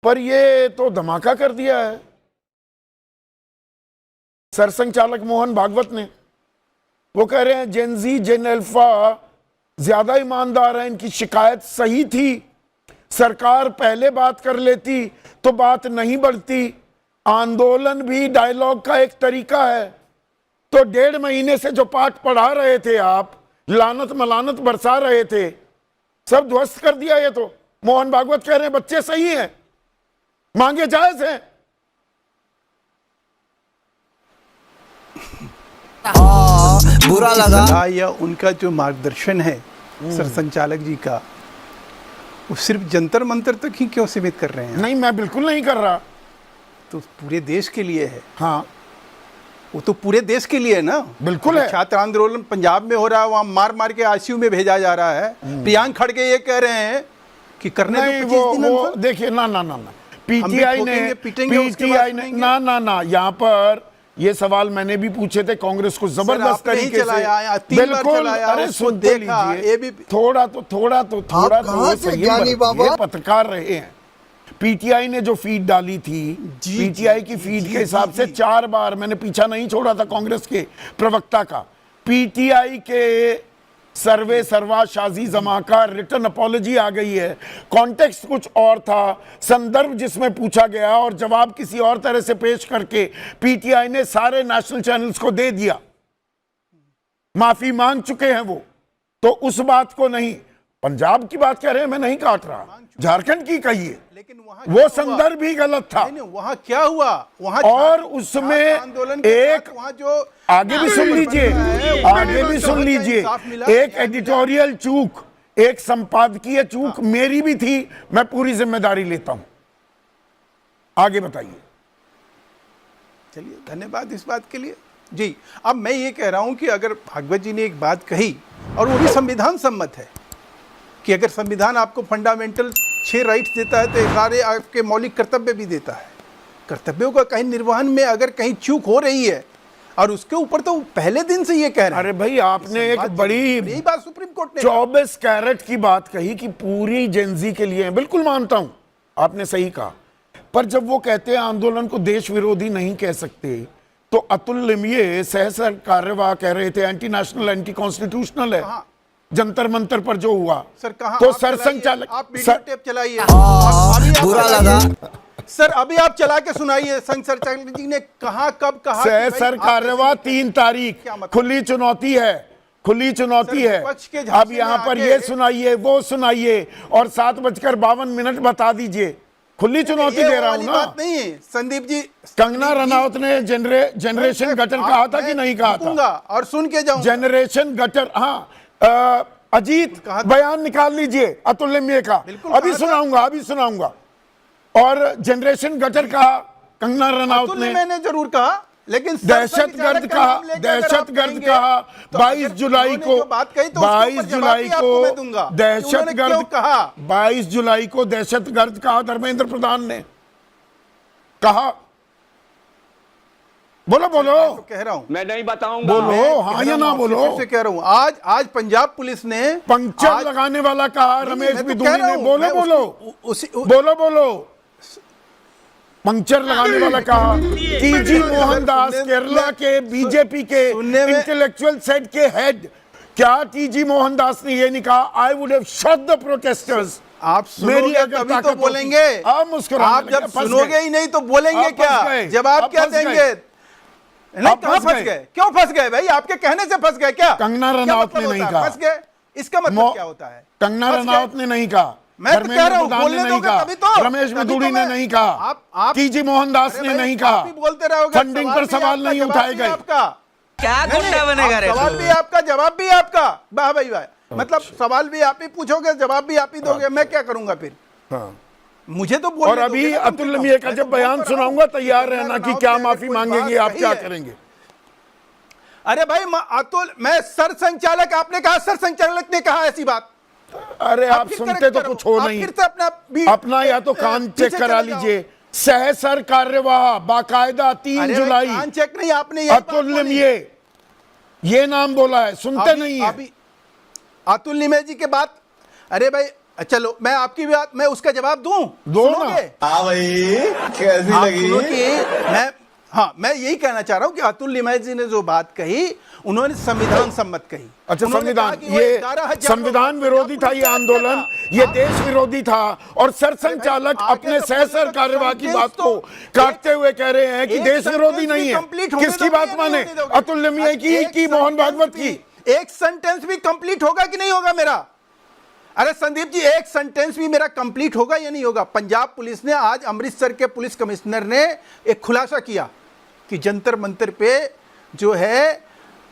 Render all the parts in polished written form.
पर ये तो धमाका कर दिया है सरसंघचालक मोहन भागवत ने। वो कह रहे हैं जेनजी जेन अल्फा ज्यादा ईमानदार है, इनकी शिकायत सही थी, सरकार पहले बात कर लेती तो बात नहीं बढ़ती। आंदोलन भी डायलॉग का एक तरीका है। तो 1.5 महीने से जो पाठ पढ़ा रहे थे आप, लानत मलानत बरसा रहे थे, सब ध्वस्त कर दिया। ये तो मोहन भागवत कह रहे हैं बच्चे सही हैं, मांगे जायज हैं। बुरा लगा या उनका जो मार्गदर्शन है सरसंचालक जी का, वो सिर्फ जंतर मंतर तक ही क्यों सीमित कर रहे हैं? नहीं, मैं बिल्कुल नहीं कर रहा। तो पूरे देश के लिए है। हाँ, वो तो पूरे देश के लिए है ना। बिल्कुल है। छात्र आंदोलन पंजाब में हो रहा है, वहां मार मार के आईसीयू में भेजा जा रहा है। प्रियांक खड़गे ये कह रहे हैं कि करने नहीं, दो 25 दिन। वो देखिए ना ना ना ना पीटीआई ने ना ना ना यहाँ पर ये सवाल मैंने भी पूछे थे कांग्रेस को जबरदस्त तरीके से। बिल्कुल, अरे सुनते लीजिए, थोड़ा तो ये पत्रकार रहे हैं। पीटीआई ने जो फीड डाली थी, पीटीआई की फीड के हिसाब से 4 बार मैंने पीछा नहीं छोड़ा था कांग्रेस के प्रवक्ता का। पीटीआई के सर्वे सर्वा शाजी जमा का रिटर्न अपॉलॉजी आ गई है। कॉन्टेक्स्ट कुछ और था, संदर्भ जिसमें पूछा गया और जवाब किसी और तरह से पेश करके पीटीआई ने सारे नेशनल चैनल्स को दे दिया। माफी मांग चुके हैं वो, तो उस बात को नहीं, पंजाब की बात कह रहे हैं, मैं नहीं काट रहा, झारखंड की कहिए, लेकिन वो संदर्भ भी गलत था। वहां क्या हुआ? वहां और उसमें एक जो आगे भी सुन लीजिए, आगे भी सुन लीजिए, एक एडिटोरियल चूक, एक संपादकीय चूक मेरी भी थी, मैं पूरी जिम्मेदारी लेता हूं। आगे बताइए। चलिए, धन्यवाद इस बात के लिए जी। अब मैं ये कह रहा हूं कि अगर भागवत जी ने एक बात कही और वो भी संविधान सम्मत है कि अगर संविधान आपको फंडामेंटल 6 राइट्स देता है तो सारे आपके मौलिक कर्तव्य भी देता है। कर्तव्यों का कहीं निर्वहन में अगर कहीं चूक हो रही है, और उसके ऊपर तो पहले दिन से ये कह रहे हैं। अरे भाई, आपने एक बड़ी यही बात सुप्रीम कोर्ट ने 24 कैरेट की बात कही कि पूरी जेनजी के लिए, बिल्कुल मानता हूं, आपने सही कहा। पर जब वो कहते हैं आंदोलन को देश विरोधी नहीं कह सकते, तो अतुल लिमये सहसर कार्यवाह कह रहे थे एंटी नेशनल, एंटी कॉन्स्टिट्यूशनल है। जंतर मंतर पर जो हुआ सर, कहां तो सरसंघचालक आप वीडियो टेप चलाइए। बुरा लगा सर, अभी आप चला के सुनाइए। सरसंघचालक जी ने कहा, कब कहा? सहसर कार्यवाह 3 तारीख, खुली चुनौती है, खुली चुनौती है। अब यहाँ पर ये सुनाइए, वो सुनाइए, और 7:52 बता दीजिए। खुली चुनौती दे रहा हूं ना। बात नहीं है संदीप जी। कंगना रनौत ने जनरेशन गटर कहा था कि नहीं कहा था? और सुन के जाऊं जनरेशन गटर। हाँ, अजीत बयान निकाल लीजिए अतुल लिमये का, अभी सुनाऊंगा। और जनरेशन गटर कहा कंगना रनौत ने, मैंने जरूर कहा, लेकिन दहशतगर्द कहा 22 जुलाई को, 22 जुलाई को दहशतगर्द कहा, 22 जुलाई को दहशतगर्द कहा धर्मेंद्र प्रधान ने कहा। बोलो तो कह रहा हूं, मैं नहीं बताऊंगा। बोलो, हाँ या ना बोलो। फिर से कह रहा हूं, आज पंजाब पुलिस ने पंक्चर लगाने वाला कहा रमेश बिधूड़ी ने। बोलो, पंक्चर लगाने वाला कहा। टीजी मोहनदास केरला के बीजेपी के इंटेलेक्चुअल सेट के हेड, क्या टीजी मोहनदास ने ये नहीं कहा I would have shot the protesters? आप सुनोगे तभी तो बोलेंगे। आप जब सुनोगे ही नहीं तो बोलेंगे क्या? जवाब क्या देंगे? नहीं, कहां फंस गए? क्यों फंस गए भाई? आपके कहने से फंस गए क्या? कंगना रनौत ने नहीं कहा। फंस गए, इसका मतलब क्या होता है? कंगना रनौत ने नहीं कहा, मैं तो कह रहा हूं, बोलने दोगे तभी तो। रमेश बिधूड़ी ने नहीं कहा, टीजी मोहनदास ने नहीं कहा, बोलते रहोगे। फंडिंग पर सवाल नहीं उठाए गए। क्या गुंडा बनेगा रे? सवाल भी आपका, जवाब भी आपका। वाह भाई वाह। मतलब सवाल भी आप ही पूछोगे, जवाब भी आप ही दोगे, मैं क्या करूंगा फिर? मुझे तो बोलने। और अभी अतुल लिमये का जब बयान सुनाऊंगा, तैयार रहना कि क्या माफी मांगेंगे, आप क्या करेंगे। अरे भाई अतुल, मैं सरसंघचालक, आपने कहा सरसंघचालक ने कहा ऐसी बात। अरे आप सुनते तो कुछ हो नहीं, अपना या तो कान चेक करा लीजिए। सहसर कार्यवाह बाकायदा 3 जुलाई, कान चेक नहीं, आपने अतुल लिमये ये नाम बोला है, सुनते नहीं है। अतुल लिमये जी के बात। अरे भाई चलो मैं आपकी बात, मैं उसका जवाब दूं, दो ना। सुनोगे? हाँ भाई, कैसी आप लगी? सुनो कि मैं यही कहना चाह रहा हूं कि अतुल लिमय जी ने जो बात कही, उन्होंने संविधान सम्मत कही। अच्छा, उन्होंने कहा संविधान, कि वो ये 11,000 संविधान विरोधी था, ये आंदोलन, ये देश विरोधी था, और सरसंघचालक आगे अपने तो सहसर कार्यवाही की बात को काटते हुए कह रहे हैं कि एक देश विरोधी sentence नहीं भी है। complete होने किसकी दोगे बात या माने? नहीं होने दोगे? अतुल लिमय की एक कि मोहन sentence भागवत भी- की? एक सेंटेंस भी कंप्लीट होगा कि नहीं होगा मेरा? अरे संदीप जी, एक सेंटेंस भी मेरा कंप्लीट होगा या नहीं होगा? पंजाब पुलिस ने आज, अमृतसर के पुलिस कमिश्नर ने एक खुलासा किया कि जंतर मंतर पे जो है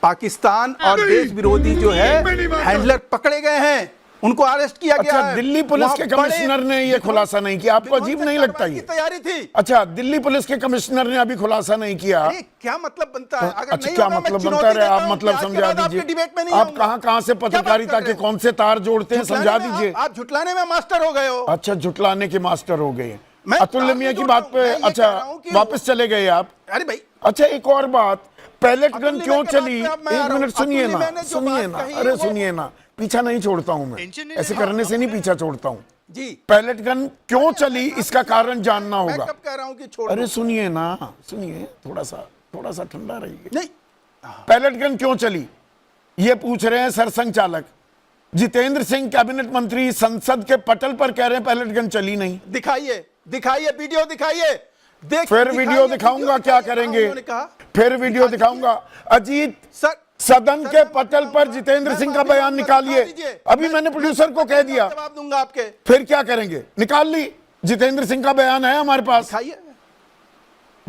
पाकिस्तान और देश विरोधी जो है हैंडलर पकड़े गए हैं, उनको अरेस्ट किया गया अच्छा, है। दिल्ली पुलिस वहाँ के बड़े कमिश्नर ने ये खुलासा नहीं किया, आपको अजीब नहीं लगता कार्रवाई ये? की तैयारी थी। अच्छा, दिल्ली पुलिस के कमिश्नर ने अभी खुलासा नहीं किया। अरे क्या मतलब बनता है? अगर अच्छा, नहीं क्या होगा, मैं मतलब चुनौती बनता है? देता आप हूं मतलब कि आज के समझा बाद आपके दीजिए, डिबेट में नहीं आप आऊंगा। कहां से क्या बात पत्रकारिता कर के रहे हैं? कौन से तार जोड़ते हैं, समझा झुटलाने में दीजिए। आप झुटलाने में मास्टर हो गए हो। अच्छा, झुटलाने के मास्टर हो गए। मैं अतुल तार लिमय नहीं की जोड़ता बात हूं, पे मैं ये कह अच्छा रहा हूं कि वापस चले गए आप। अरे भाई, अच्छा, एक और बात, पैलेट अतुल गन लिमय क्यों के चली? बात पे अब मैं आ एक रहा मिनट हूं। सुनिए अतुल ना, लिमय ने जो सुनिए बात ना, कही, अरे वो- सुनिए ना, पीछा नहीं छोड़ता हूं मैं, ऐसे करने से नहीं पीछा छोड़ता हूं। जी, पैलेट गन क्यों चली, इसका कारण जानना मैं होगा। कब कह रहा हूं कि छोड़ अरे दो? सुनिए ना, सुनिए, थोड़ा सा ठंडा रहिए। नहीं, पैलेट गन क्यों चली, ये पूछ रहे हैं सरसंघ चालक। जितेंद्र सिंह कैबिनेट मंत्री संसद के पटल पर कह रहे हैं पैलेट गन चली नहीं। दिखाइए, दिखाइए वीडियो, दिखाइए। देख, फिर दिखाइए, वीडियो दिखाऊंगा, क्या दिखाइए। करेंगे? उन्होंने कहा, फिर वीडियो दिखाऊंगा। अजीत सर, सदन के पटल पर जितेंद्र सिंह का बयान निकालिए। अभी मैंने प्रोड्यूसर को कह दिया, जवाब दूंगा आपके। फिर क्या करेंगे? निकाल ली, जितेंद्र सिंह का बयान है हमारे पास, दिखाइए।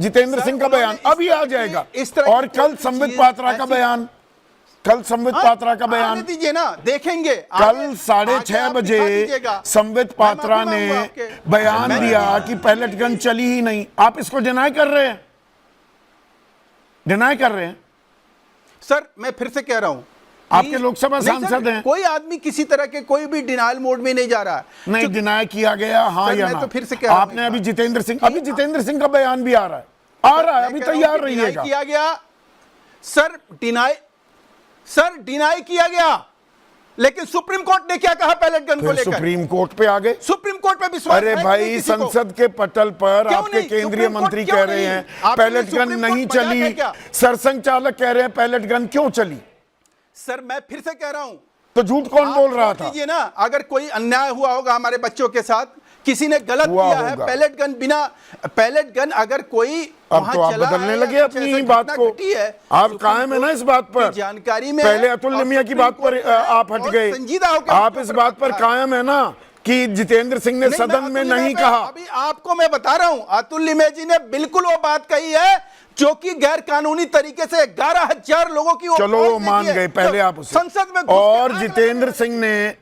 जितेंद्र सर, सिंह का उन्होंने बयान इस अभी तरह आ की- जाएगा। इस तरह की और कोई कल भी संबित चीज पात्रा का ऐसी- बयान, कल संबित पात्रा का आने बयान, दीजिए ना, देखेंगे। कल आगे 6:30 आप बजे दिखा दीजिएगा। संबित मैं पात्रा माफी ने मांगूंगा आपके। बयान मैं- दिया कि पैलेट गन चली ही नहीं। आप इसको डिनाई कर रहे हैं, डिनाई कर रहे हैं। सर, मैं फिर से कह रहा हूं, आपके लोकसभा नहीं सर, सांसद हैं। कोई आदमी किसी तरह के कोई भी डिनाइल मोड में नहीं जा रहा है। नहीं डिनाई किया गया, हाँ सर, या मैं ना? तो फिर से कह रहा हूं आपने एक अभी बात। जितेंद्र सिंह, अभी जितेंद्र सिंह का बयान भी आ रहा है, अभी मैं कह रहा हूं तैयार कि रहिएगा। डिनाई किया गया सर, डिनाई किया गया, लेकिन सुप्रीम कोर्ट ने क्या कहा पैलेट गन को फिर लेकर? सुप्रीम कोर्ट पे आ गए। सुप्रीम कोर्ट पे विश्वास अरे है कि भाई, नहीं किसी को? संसद के पटल पर क्यों आपके नहीं? केंद्रीय सुप्रीम कोर्ट मंत्री क्यों कह रहे नहीं? हैं आपके लिए पैलेट गन सुप्रीम कोर्ट नहीं मजाक है चली, क्या? सरसंघ चालक कह रहे हैं पैलेट गन क्यों चली। सर, मैं फिर से कह रहा हूं, तो झूठ कौन बोल रहा छोड़ था? दीजिए ना, अगर कोई अन्याय हुआ होगा हमारे बच्चों के साथ, किसी ने गलत हुआ किया है, होगा। पैलेट गन अगर कोई अब वहां तो आप चला बदलने है लगे या अपनी कुछ ही ऐसा बात घटना को। घटी है, आप सुप्रीम कायम है ना इस कोर्ट बात पर? की जानकारी में पहले है अतुल और लिमय की सुप्रीम बात पर कोर्ट आप हट और गए। संजीदा होकर आप इस बात पर कायम है ना कि जितेंद्र सिंह ने नहीं, सदन मैं में अतुल नहीं लिमय पे- कहा। अभी आपको मैं बता रहा हूं, अतुल लिमय जी ने बिल्कुल वो बात कही है जो कि गैर कानूनी तरीके से 11,000 लोगों की चलो वो मान गए, पहले आप उसे। संसद में घुस के और आग जितेंद्र सिंह ने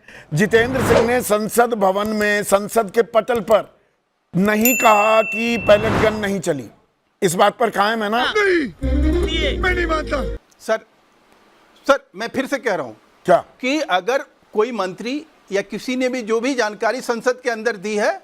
संसद भवन में, संसद के पटल पर नहीं कहा कि पैलेट गन नहीं चली। इस बात पर कायम है ना? मैं नहीं मानता। सर, मैं फिर से कह रहा हूं क्या? कि अगर कोई मंत्री या किसी ने भी जो भी जानकारी संसद के अंदर दी है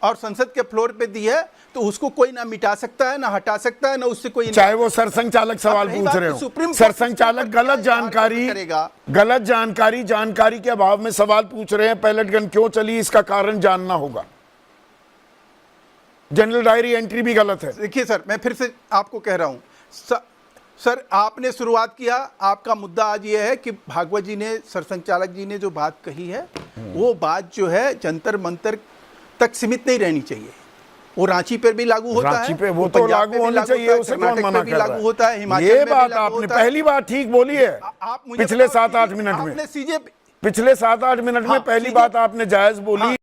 और संसद के फ्लोर पे दी है, तो उसको कोई ना मिटा सकता है, ना हटा सकता है, ना उससे कोई चाहे वो सरसंघ चालक सवाल रही पूछ बात रहे तो सुप्रीम हो, कोर्ट सरसंघ चालक गलत जानकारी करेगा। जानकारी के अभाव में सवाल पूछ रहे हैं पैलेट गन क्यों चली, इसका कारण जानना होगा। जनरल डायरी एंट्री भी गलत है। देखिए सर, मैं फिर से आपको कह रहा हूं, सर आपने शुरुआत किया, आपका मुद्दा आज ये है कि भागवत जी ने, सरसंघ चालक जी ने जो बात कही है, वो बात जो है जंतर मंतर तक सीमित नहीं रहनी चाहिए। वो रांची पर भी लागू होता है, रांची पे वो तो पंजाब लागू पे भी होनी चाहिए, होता है, उसे कौन कर्नाटक मना पे भी कर रहा लागू है? होता है, हिमाचल ये में भी बात लागू आपने होता है। पहली बात ठीक बोली है। आप मुझे पिछले बताओ 7-8 कि मिनट में, आपने सीजे पिछले 7-8 मिनट में हाँ, पहली सीधे- बात आपने जायज बोली हाँ,